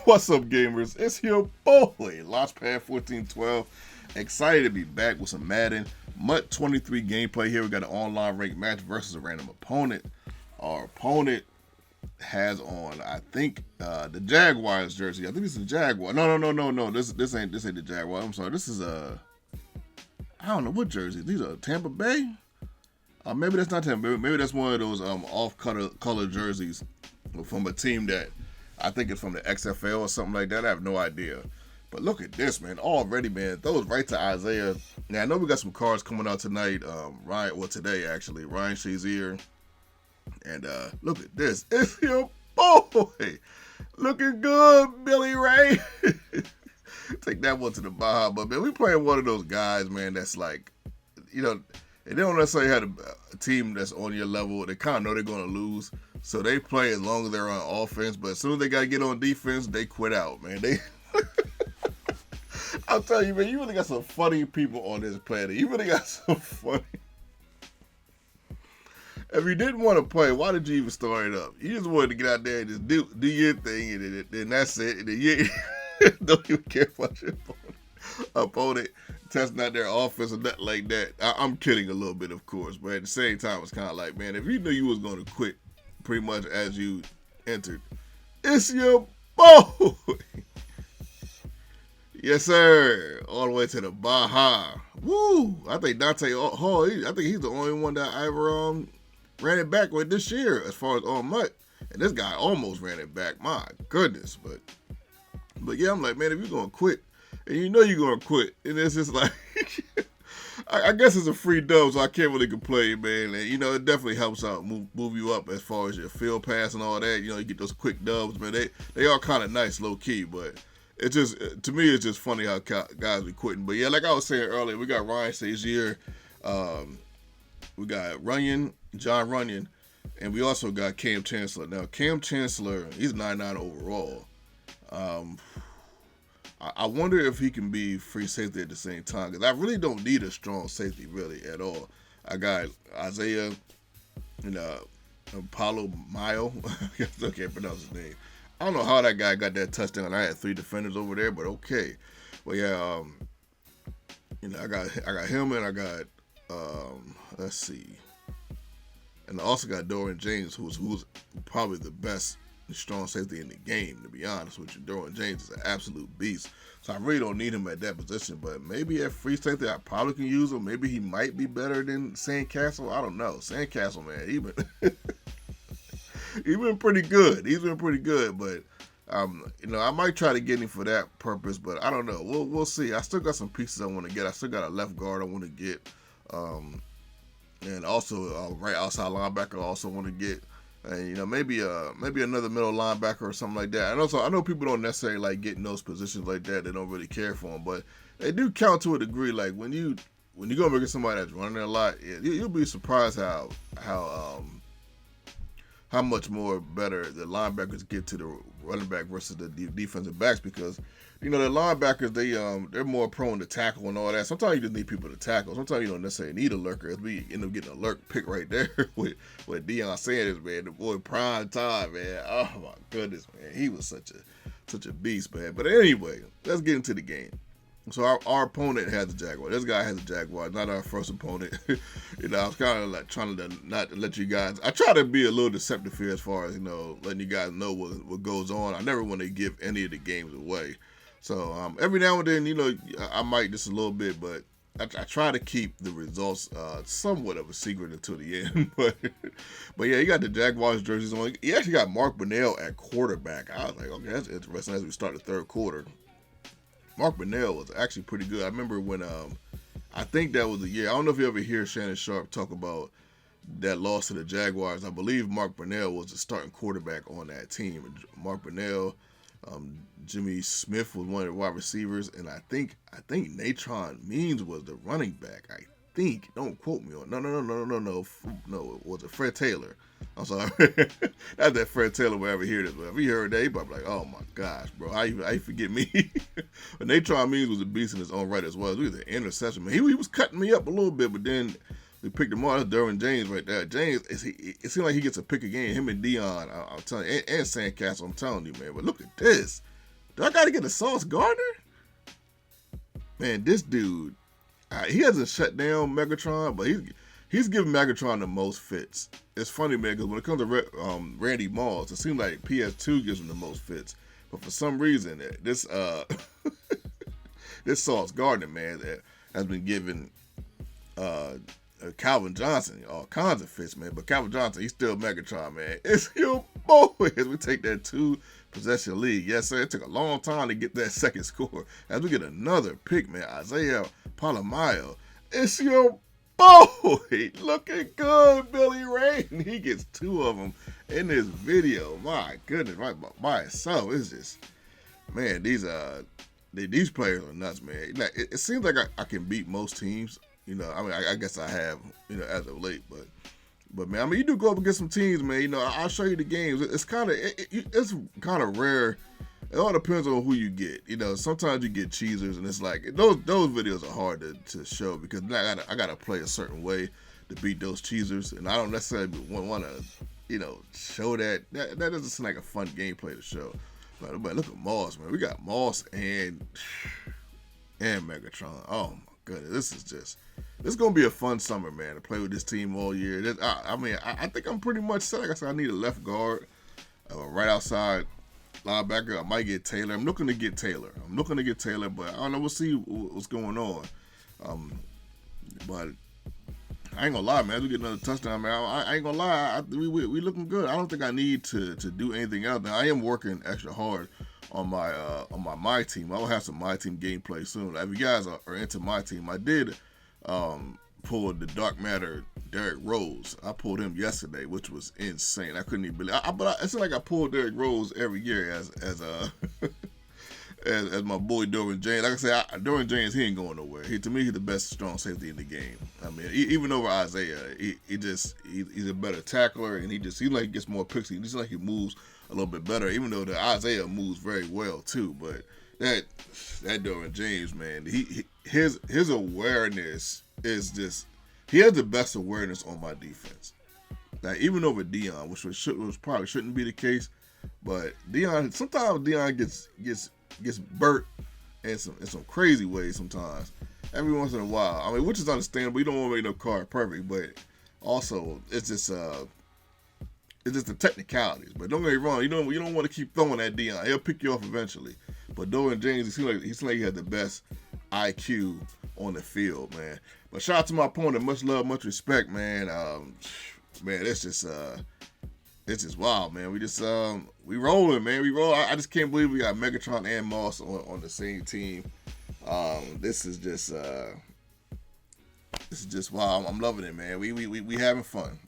What's up, gamers? It's your boy, Launchpad 1412. Excited to be back with some Madden MUT 23 gameplay here. We got an online ranked match versus a random opponent. Our opponent has on, I think, the Jaguars jersey. I think this is the Jaguar. No. This ain't the Jaguar. I'm sorry. This is I don't know what jersey. These are Tampa Bay. Maybe that's not Tampa Bay. Maybe that's one of those off color jerseys from a team that I think it's from the XFL or something like that. I have no idea. But look at this, man. Already, man. Throws right to Isaiah. Now, I know we got some cards coming out tonight. Today, actually. Ryan Shazier. And look at this. It's your boy. Looking good, Billy Ray. Take that one to the Baja. But, man, we playing one of those guys, man, that's like, they don't necessarily have a team that's on your level. They kind of know they're going to lose. So they play as long as they're on offense. But as soon as they got to get on defense, they quit out, man. I'll tell you, man, you really got some funny people on this planet. You really got some funny. If you didn't want to play, why did you even start it up? You just wanted to get out there and just do your thing, and then that's it. And then you don't even care about your opponent testing out their offense or nothing like that. I'm kidding a little bit, of course, but at the same time, it's kind of like, man, if you knew you was going to quit pretty much as you entered, it's your boy. Yes, sir. All the way to the Baja. Woo! I think Dante Hall, I think he's the only one that I ever ran it back with this year as far as on MUT. And this guy almost ran it back. My goodness. But yeah, I'm like, man, if you're going to quit, and you know you're going to quit, and it's just like, I guess it's a free dub, so I can't really complain, man. And, it definitely helps out, move you up as far as your field pass and all that. You get those quick dubs, man. They are kind of nice, low-key, but it's just, to me, it's just funny how guys be quitting. But yeah, like I was saying earlier, we got Ryan Shazier, we got John Runyon, and we also got Cam Chancellor. Now, Cam Chancellor, he's 9'9" overall. I wonder if he can be free safety at the same time, because I really don't need a strong safety, really, at all. I got Isaiah and Paulo Mayo. I still can't pronounce his name. I don't know how that guy got that touchdown. I had 3 defenders over there, but okay. But yeah, I got him, and I got let's see, and I also got Dorian James, who's probably the best strong safety in the game, to be honest with you. Dorian James is an absolute beast. So I really don't need him at that position, but maybe at free safety I probably can use him. Maybe he might be better than Sandcastle. I don't know. Sandcastle, man, he's been pretty good. He's been pretty good, but I might try to get him for that purpose, but I don't know. We'll see. I still got some pieces I want to get. I still got a left guard I want to get, and also right outside linebacker I also want to get. And maybe another middle linebacker or something like that. And also, I know people don't necessarily like getting those positions like that. They don't really care for them, but they do count to a degree. Like when you go against somebody that's running a lot, you'll be surprised how much more better the linebackers get to the running back versus the defensive backs, because the linebackers they're more prone to tackle and all that. Sometimes you just need people to tackle. Sometimes you don't necessarily need a lurker. We end up getting a lurk pick right there with Deion Sanders, man, the boy prime time, man. Oh my goodness, man, he was such a beast, man. But anyway, let's get into the game. So our opponent has a Jaguar. This guy has a Jaguar, not our first opponent. I was kind of like trying to not let you guys. I try to be a little deceptive here as far as letting you guys know what goes on. I never want to give any of the games away. So every now and then, I might just a little bit, but I try to keep the results somewhat of a secret until the end. but yeah, you got the Jaguars jerseys on. You actually got Mark Bunnell at quarterback. I was like, okay, that's interesting as we start the third quarter. Mark Bunnell was actually pretty good. I remember when I think that was the year. I don't know if you ever hear Shannon Sharp talk about that loss to the Jaguars. I believe Mark Bunnell was the starting quarterback on that team. Mark Bunnell, Jimmy Smith was one of the wide receivers, and I think Natron Means was the running back. I think. Don't quote me on. No. Was it Fred Taylor? I'm sorry. Not that Fred Taylor will ever hear this, but if he heard that, he probably like, oh my gosh, bro, how you forget me? But Natron Means was a beast in his own right as well. He was an interception, man. He was cutting me up a little bit, but then we picked him up. That's Derwin James right there. James, it seems like he gets a pick a game. Him and Dion, I'm telling you, and Sandcastle, I'm telling you, man. But look at this. Do I gotta get a Sauce Gardner? Man, this dude, he hasn't shut down Megatron, but he's giving Megatron the most fits. It's funny, man, because when it comes to Randy Moss, it seems like PS2 gives him the most fits. But for some reason, this this Sauce Gardner, man, that has been giving Calvin Johnson all kinds of fits, man. But Calvin Johnson, he's still Megatron, man. It's your boy as we take that 2-possession lead. Yes, sir. It took a long time to get that second score. As we get another pick, man, Isaiah Palamayo. It's your boy looking good, Billy Ray. And he gets 2 of them in this video. My goodness, right by itself. It's just, man, these players are nuts, man. Like, it seems like I can beat most teams. You know, I mean, I guess I have, you know, as of late, but man, I mean, you do go up against some teams, man. You know, I'll show you the games. It's kind of rare. It all depends on who you get. You know, sometimes you get cheesers, and it's like those videos are hard to show because I gotta play a certain way to beat those cheesers, and I don't necessarily want to, you know, show that. That doesn't seem like a fun gameplay to show. But look at Moss, man. We got Moss and Megatron. Oh my goodness, this is gonna be a fun summer, man, to play with this team all year. I mean, I think I'm pretty much set. Like I said, I need a left guard, right outside linebacker. I might get Taylor. I'm looking to get Taylor, but I don't know. We'll see what's going on. But I ain't gonna lie, man. As we get another touchdown, man, I ain't gonna lie. We looking good. I don't think I need to do anything else. Now I am working extra hard on my team. I will have some my team gameplay soon. If you guys are into my team, I did pull the Dark Matter Derrick Rose. I pulled him yesterday, which was insane. I couldn't even believe. But it's like I pull Derrick Rose every year as my boy Derwin James. Like I said, Derwin James, he ain't going nowhere. To me, he's the best strong safety in the game. I mean, even over Isaiah, he's a better tackler, and he like he gets more picks. He just like he moves a little bit better. Even though the Isaiah moves very well too, but that Derwin James, man, his awareness is just, he has the best awareness on my defense. Like even over Dion, which probably shouldn't be the case, but sometimes Dion gets burnt in some crazy ways sometimes. Every once in a while. I mean, which is understandable. You don't want to make no card perfect, but also it's just the technicalities. But don't get me wrong, you don't want to keep throwing at Dion. He'll pick you off eventually. But Derwin James, he seems like he has the best IQ on the field, man. But shout out to my opponent. Much love, much respect, man. Man, it's just wild, man. We rolling, man. We roll. I just can't believe we got Megatron and Moss on the same team. This is just wow. I'm loving it, man. We having fun.